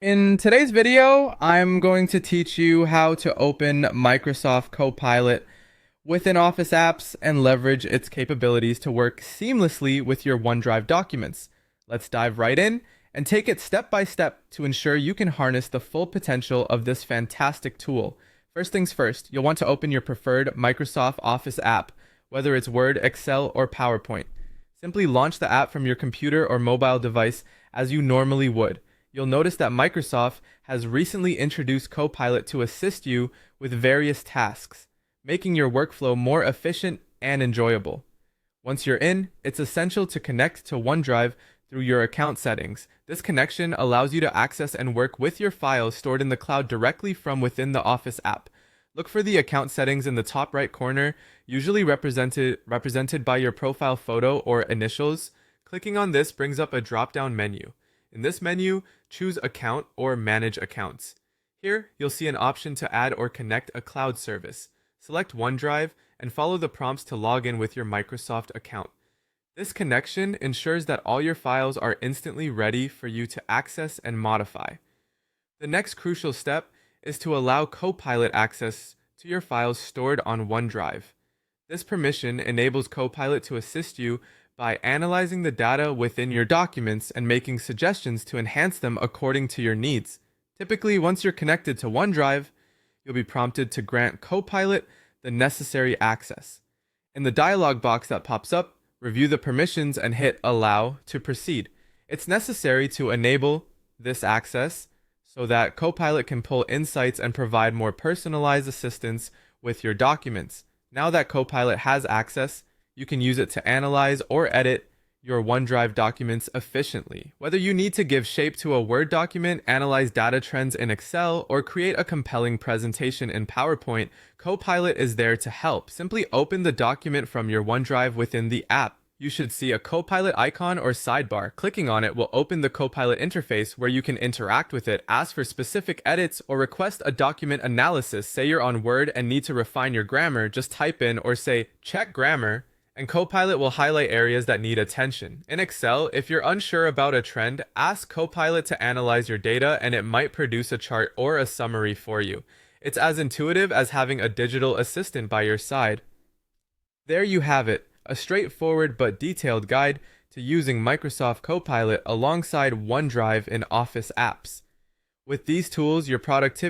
In today's video, I'm going to teach you how to open Microsoft Copilot within Office apps and leverage its capabilities to work seamlessly with your OneDrive documents. Let's dive right in and take it step by step to ensure you can harness the full potential of this fantastic tool. First things first, you'll want to open your preferred Microsoft Office app, whether it's Word, Excel, or PowerPoint. Simply launch the app from your computer or mobile device as you normally would. You'll notice that Microsoft has recently introduced Copilot to assist you with various tasks, making your workflow more efficient and enjoyable. Once you're in, it's essential to connect to OneDrive through your account settings. This connection allows you to access and work with your files stored in the cloud directly from within the Office app. Look for the account settings in the top right corner, usually represented by your profile photo or initials. Clicking on this brings up a drop-down menu. In this menu, choose Account or Manage Accounts. Here, you'll see an option to add or connect a cloud service. Select OneDrive and follow the prompts to log in with your Microsoft account. This connection ensures that all your files are instantly ready for you to access and modify. The next crucial step is to allow Copilot access to your files stored on OneDrive. This permission enables Copilot to assist you by analyzing the data within your documents and making suggestions to enhance them according to your needs. Typically, once you're connected to OneDrive, you'll be prompted to grant Copilot the necessary access. In the dialog box that pops up, review the permissions and hit Allow to proceed. It's necessary to enable this access so that Copilot can pull insights and provide more personalized assistance with your documents. Now that Copilot has access, you can use it to analyze or edit your OneDrive documents efficiently. Whether you need to give shape to a Word document, analyze data trends in Excel, or create a compelling presentation in PowerPoint, Copilot is there to help. Simply open the document from your OneDrive within the app. You should see a Copilot icon or sidebar. Clicking on it will open the Copilot interface where you can interact with it, ask for specific edits, or request a document analysis. Say you're on Word and need to refine your grammar, just type in or say, "Check grammar," and Copilot will highlight areas that need attention. In Excel, if you're unsure about a trend, ask Copilot to analyze your data and it might produce a chart or a summary for you. It's as intuitive as having a digital assistant by your side. There you have it, a straightforward but detailed guide to using Microsoft Copilot alongside OneDrive in Office apps. With these tools, your productivity